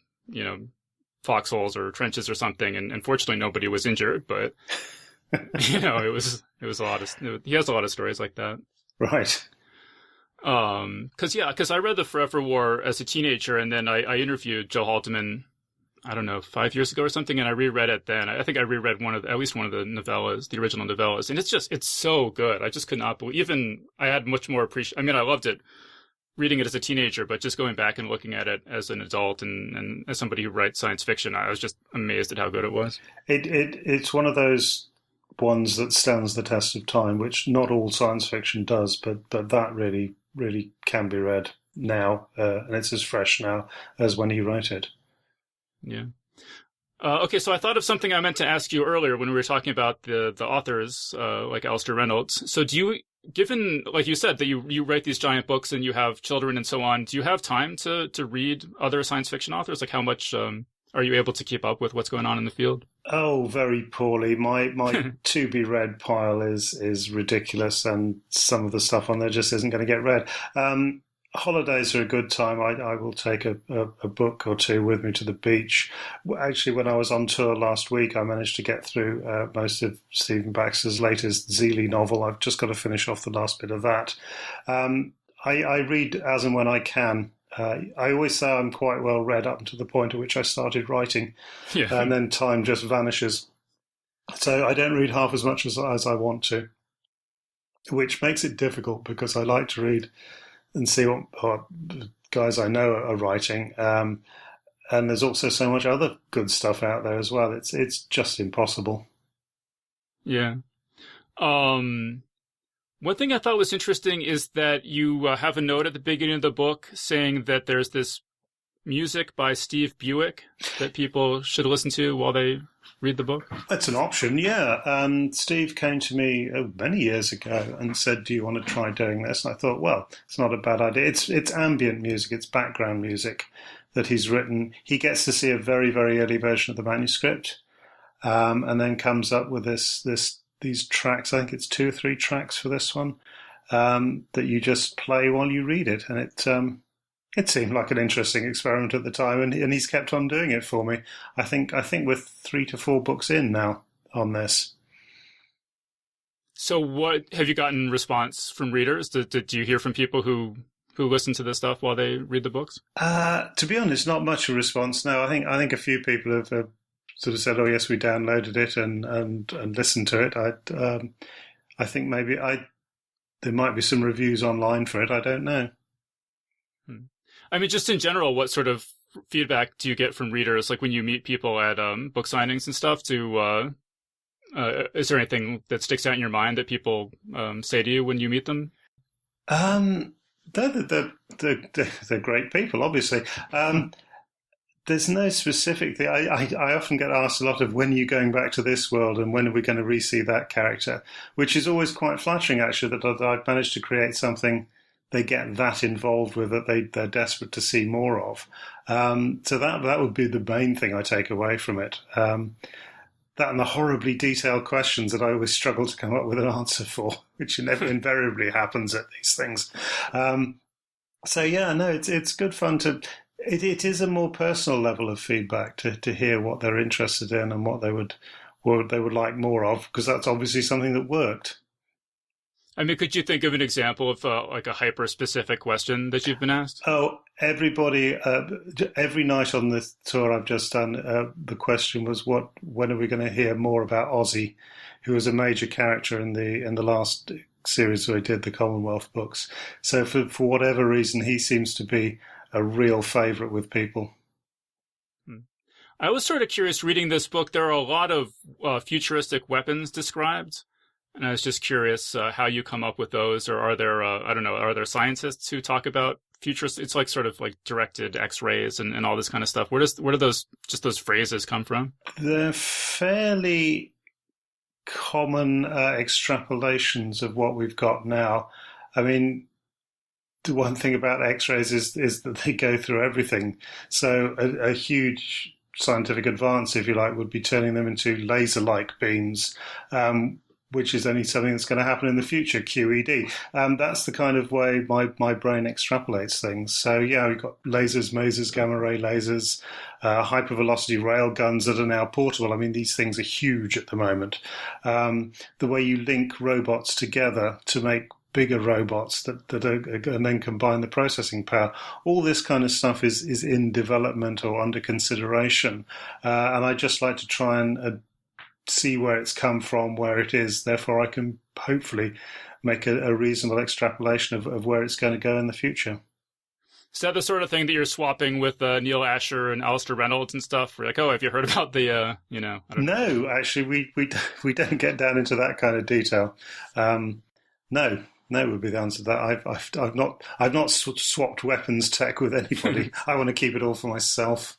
foxholes or trenches or something, and unfortunately nobody was injured, but it was a lot of he has a lot of stories like that, right? Because I read the Forever War as a teenager, and then I interviewed Joe Haldeman I don't know, 5 years ago or something, and I reread it then. I think I reread at least one of the novellas, the original novellas, and it's so good. I just could not believe. Even I had much more appreciation. I mean, I loved it reading it as a teenager, but just going back and looking at it as an adult and as somebody who writes science fiction, I was just amazed at how good it was. It's one of those ones that stands the test of time, which not all science fiction does, but that really, really can be read now, and it's as fresh now as when he wrote it. Yeah. Okay, so I thought of something I meant to ask you earlier when we were talking about the authors, like Elster Reynolds. So do you, given, like you said, that you write these giant books and you have children and so on, do you have time to read other science fiction authors? Like how much are you able to keep up with what's going on in the field? Oh, very poorly. My to-be-read pile is ridiculous, and some of the stuff on there just isn't going to get read. Holidays are a good time. I will take a book or two with me to the beach. Actually, when I was on tour last week, I managed to get through most of Stephen Baxter's latest Zeeley novel. I've just got to finish off the last bit of that. I read as and when I can. I always say I'm quite well read up to the point at which I started writing, and then time just vanishes. So I don't read half as much as I want to, which makes it difficult because I like to read and see what guys I know are writing. And there's also so much other good stuff out there as well. It's just impossible. Yeah. One thing I thought was interesting is that you have a note at the beginning of the book saying that there's this music by Steve Buick that people should listen to while they read the book. That's an option, yeah. Steve came to me many years ago and said, do you want to try doing this? And I thought, well, it's not a bad idea. It's ambient music, it's background music that he's written. He gets to see a very, very early version of the manuscript, and then comes up with these tracks. I think it's 2 or 3 tracks for this one, that you just play while you read it. And it seemed like an interesting experiment at the time, and he's kept on doing it for me. I think we're 3 to 4 books in now on this. So what have you gotten response from readers? Do you hear from people who listen to this stuff while they read the books? To be honest, not much of a response. No, I think a few people have sort of said, "Oh yes, we downloaded it and listened to it." I think maybe there might be some reviews online for it. I don't know. I mean, just in general, what sort of feedback do you get from readers? Like when you meet people at book signings and stuff, is there anything that sticks out in your mind that people say to you when you meet them? They're great people, obviously. There's no specific thing. I often get asked a lot of when are you going back to this world and when are we going to re-see that character, which is always quite flattering, actually, that I've managed to create something they get that involved with that they're desperate to see more of. So that would be the main thing I take away from it. That and the horribly detailed questions that I always struggle to come up with an answer for, which invariably happens at these things. So yeah, no, it's good fun to. It is a more personal level of feedback to hear what they're interested in and what they would like more of, because that's obviously something that worked. I mean, could you think of an example of like a hyper-specific question that you've been asked? Oh, everybody, every night on the tour I've just done, the question was, when are we going to hear more about Ozzy, who was a major character in the last series where I did the Commonwealth books. So for whatever reason, he seems to be a real favourite with people. I was sort of curious reading this book. There are a lot of futuristic weapons described. And I was just curious how you come up with those, or are there, I don't know, are there scientists who talk about futurist? It's like sort of like directed X-rays and all this kind of stuff. Where do those phrases come from? They're fairly common extrapolations of what we've got now. I mean, the one thing about X-rays is that they go through everything. So a huge scientific advance, if you like, would be turning them into laser-like beams, which is only something that's going to happen in the future, QED. That's the kind of way my brain extrapolates things. So, yeah, we've got lasers, masers, gamma-ray lasers, hypervelocity rail guns that are now portable. I mean, these things are huge at the moment. The way you link robots together to make bigger robots that are, and then combine the processing power. All this kind of stuff is in development or under consideration, and I just like to try and see where it's come from, where it is. Therefore, I can hopefully make a reasonable extrapolation of where it's going to go in the future. Is that the sort of thing that you're swapping with Neil Asher and Elster Reynolds and stuff? We're like, oh, have you heard about the, I don't know. No, actually, we don't get down into that kind of detail. No would be the answer to that. I've not swapped weapons tech with anybody. I want to keep it all for myself.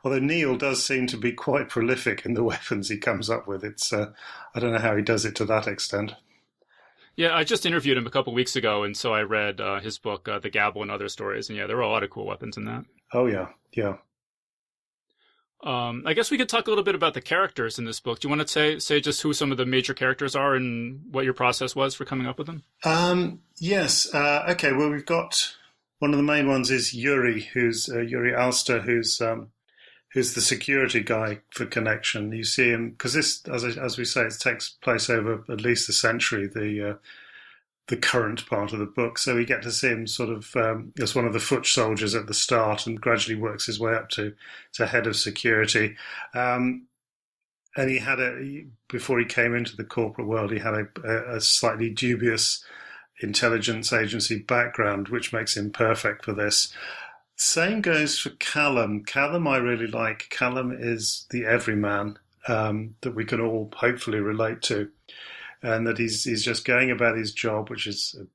Although Neil does seem to be quite prolific in the weapons he comes up with. It's I don't know how he does it to that extent. Yeah, I just interviewed him a couple weeks ago, and so I read his book, The Gabble and Other Stories, and yeah, there were a lot of cool weapons in that. Oh yeah. I guess we could talk a little bit about the characters in this book. Do you want to say just who some of the major characters are and what your process was for coming up with them? Yes. Okay. Well, we've got one of the main ones is Yuri, who's Yuri Elster, who's the security guy for Connection. You see him because this, as we say, it takes place over at least a century. The current part of the book, so we get to see him sort of as one of the foot soldiers at the start, and gradually works his way up to head of security. And he had before he came into the corporate world, he had a slightly dubious intelligence agency background, which makes him perfect for this. Same goes for Callum. Callum I really like. Callum is the everyman that we can all hopefully relate to. And that he's just going about his job, which is a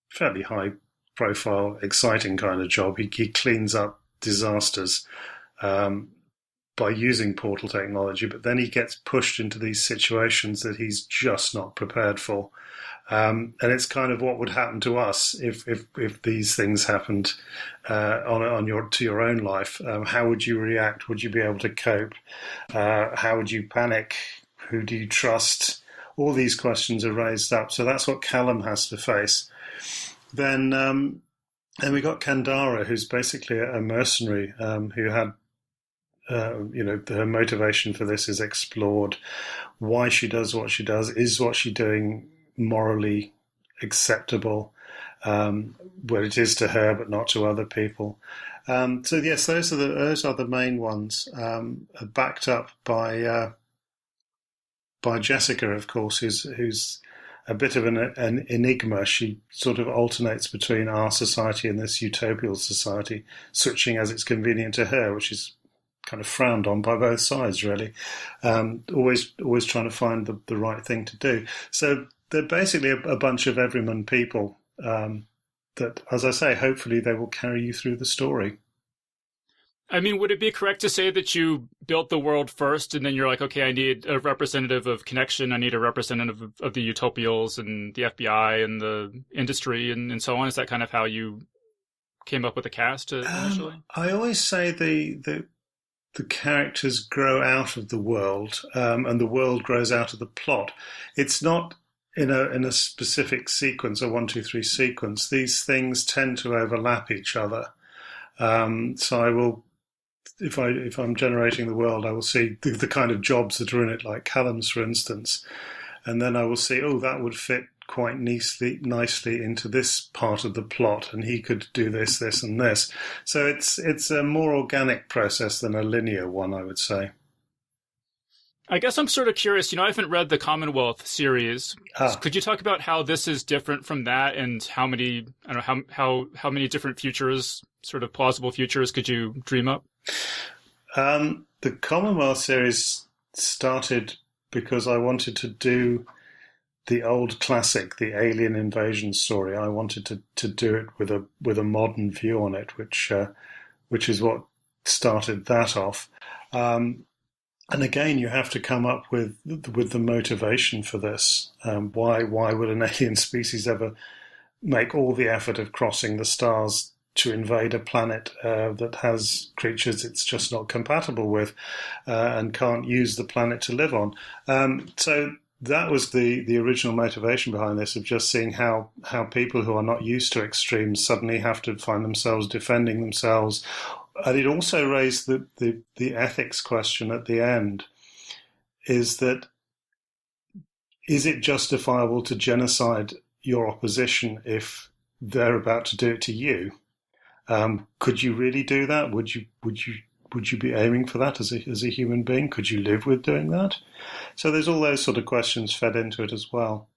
fairly high-profile, exciting kind of job. He cleans up disasters by using portal technology, but then he gets pushed into these situations that he's just not prepared for. And it's kind of what would happen to us if these things happened to your own life. How would you react? Would you be able to cope? How would you panic? Who do you trust? All these questions are raised up, so that's what Callum has to face. Then we got Kandara, who's basically a mercenary who had, her motivation for this is explored. Why she does what she does, is what she's doing morally acceptable, what it is to her, but not to other people. So yes, those are the main ones, backed up by Jessica, of course, who's a bit of an enigma. She sort of alternates between our society and this Utopia'ls society, switching as it's convenient to her, which is kind of frowned on by both sides, really. Always trying to find the right thing to do. So they're basically a bunch of everyman people that, as I say, hopefully they will carry you through the story. I mean, would it be correct to say that you built the world first, and then you're like, okay, I need a representative of Connection, I need a representative of the Utopia'ls and the FBI and the industry and so on? Is that kind of how you came up with the cast initially? I always say the characters grow out of the world, and the world grows out of the plot. It's not in a specific sequence, a 1, 2, 3 sequence. These things tend to overlap each other. So I will. If I'm generating the world, I will see the kind of jobs that are in it, like Callum's, for instance, and then I will see, that would fit quite nicely into this part of the plot, and he could do this, this, and this. So it's a more organic process than a linear one, I would say. I guess I'm sort of curious. I haven't read the Commonwealth series. Could you talk about how this is different from that, and how many how many different futures, sort of plausible futures, could you dream up? The Commonwealth series started because I wanted to do the old classic, the alien invasion story. I wanted to do it with a modern view on it, which is what started that off. And again, you have to come up with the motivation for this. Why would an alien species ever make all the effort of crossing the stars to invade a planet that has creatures it's just not compatible with and can't use the planet to live on? So that was the original motivation behind this, of just seeing how people who are not used to extremes suddenly have to find themselves defending themselves. And it also raised the ethics question at the end, is it justifiable to genocide your opposition if they're about to do it to you. Could you really do that? Would you be aiming for that as a human being? Could you live with doing that? So there's all those sort of questions fed into it as well.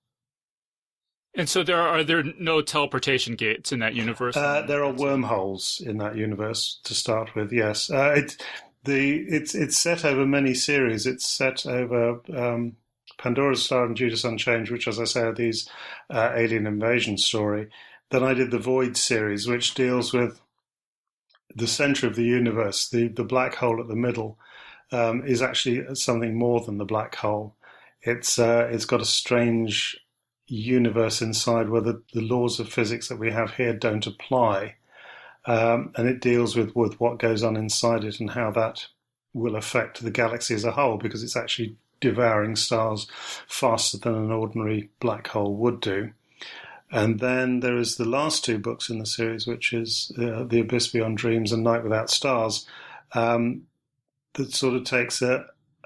And so are there no teleportation gates in that universe? There are wormholes in that universe to start with. Yes, it's set over many series. It's set over Pandora's Star and Judas Unchained, which, as I say, are these alien invasion story. Then I did the Void series, which deals with the center of the universe. The black hole at the middle is actually something more than the black hole. It's got a strange universe inside where the laws of physics that we have here don't apply. And it deals with what goes on inside it and how that will affect the galaxy as a whole, because it's actually devouring stars faster than an ordinary black hole would do. And then there is the last two books in the series, which is The Abyss Beyond Dreams and Night Without Stars, that sort of takes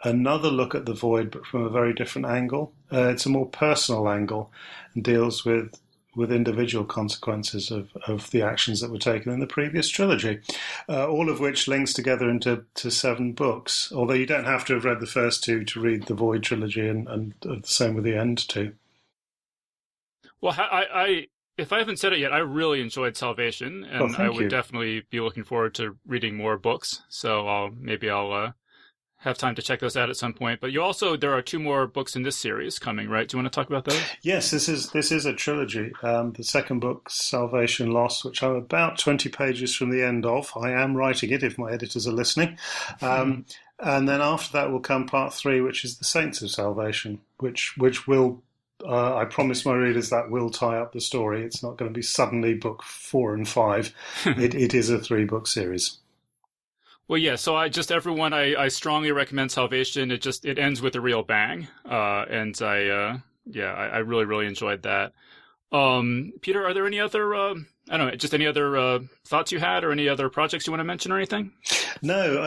another look at the void, but from a very different angle. It's a more personal angle and deals with individual consequences of the actions that were taken in the previous trilogy, all of which links together into 7 books, although you don't have to have read the first 2 to read the Void trilogy, and the same with the End 2. Well, if I haven't said it yet, I really enjoyed Salvation, and I would definitely be looking forward to reading more books. So I'll have time to check those out at some point. But there are 2 more books in this series coming, right? Do you want to talk about those? Yes, this is a trilogy. The second book, Salvation Lost, which I'm about 20 pages from the end of. I am writing it if my editors are listening. And then after that will come part 3, which is the Saints of Salvation, which will, I promise my readers, that will tie up the story. It's not going to be suddenly book 4 and 5. It is a 3-book series. Well, yeah. So I strongly recommend Salvation. It ends with a real bang, and I really, really enjoyed that. Peter, are there any other any other thoughts you had, or any other projects you want to mention, or anything? No,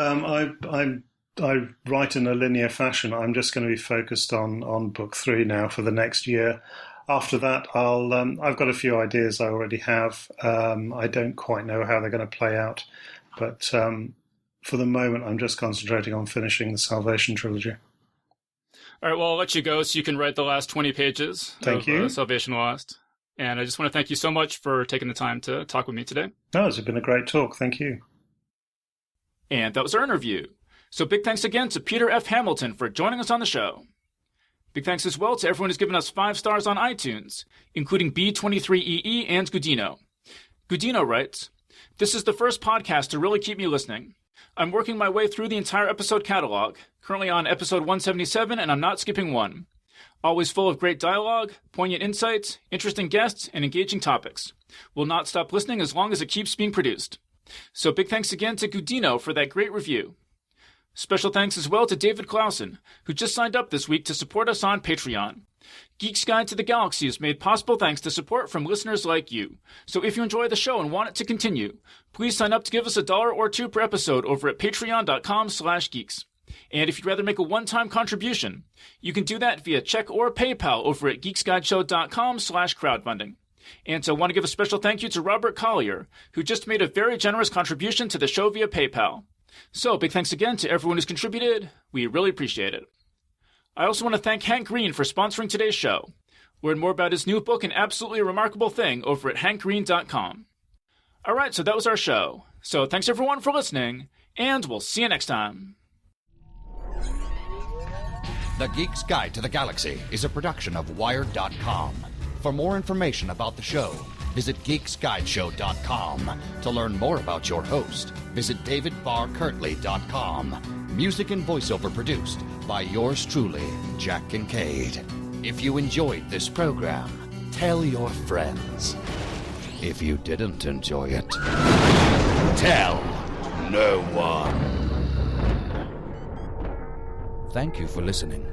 I write in a linear fashion. I'm just going to be focused on book 3 now for the next year. After that, I've got a few ideas I already have. I don't quite know how they're going to play out, but for the moment, I'm just concentrating on finishing the Salvation trilogy. All right, well, I'll let you go so you can write the last 20 pages of Salvation Lost. And I just want to thank you so much for taking the time to talk with me today. No, it's been a great talk. Thank you. And that was our interview. So big thanks again to Peter F. Hamilton for joining us on the show. Big thanks as well to everyone who's given us 5 stars on iTunes, including B23EE and Gudino. Gudino writes, "This is the first podcast to really keep me listening. I'm working my way through the entire episode catalog, currently on episode 177, and I'm not skipping one. Always full of great dialogue, poignant insights, interesting guests, and engaging topics. Will not stop listening as long as it keeps being produced." So big thanks again to Gudino for that great review. Special thanks as well to David Clausen, who just signed up this week to support us on Patreon. Geek's Guide to the Galaxy is made possible thanks to support from listeners like you. So if you enjoy the show and want it to continue, please sign up to give us $1 or $2 per episode over at patreon.com/geeks. And if you'd rather make a one-time contribution, you can do that via check or PayPal over at geeksguideshow.com/crowdfunding. And so I want to give a special thank you to Robert Collier, who just made a very generous contribution to the show via PayPal. So big thanks again to everyone who's contributed. We really appreciate it. I also want to thank Hank Green for sponsoring today's show. Learn more about his new book, An Absolutely Remarkable Thing, over at hankgreen.com. All right, so that was our show. So thanks everyone for listening, and we'll see you next time. The Geek's Guide to the Galaxy is a production of Wired.com. For more information about the show, visit geeksguideshow.com. To learn more about your host, visit davidbarrkirtley.com. Music and voiceover produced by yours truly, Jack Kincaid. If you enjoyed this program, tell your friends. If you didn't enjoy it, tell no one. Thank you for listening.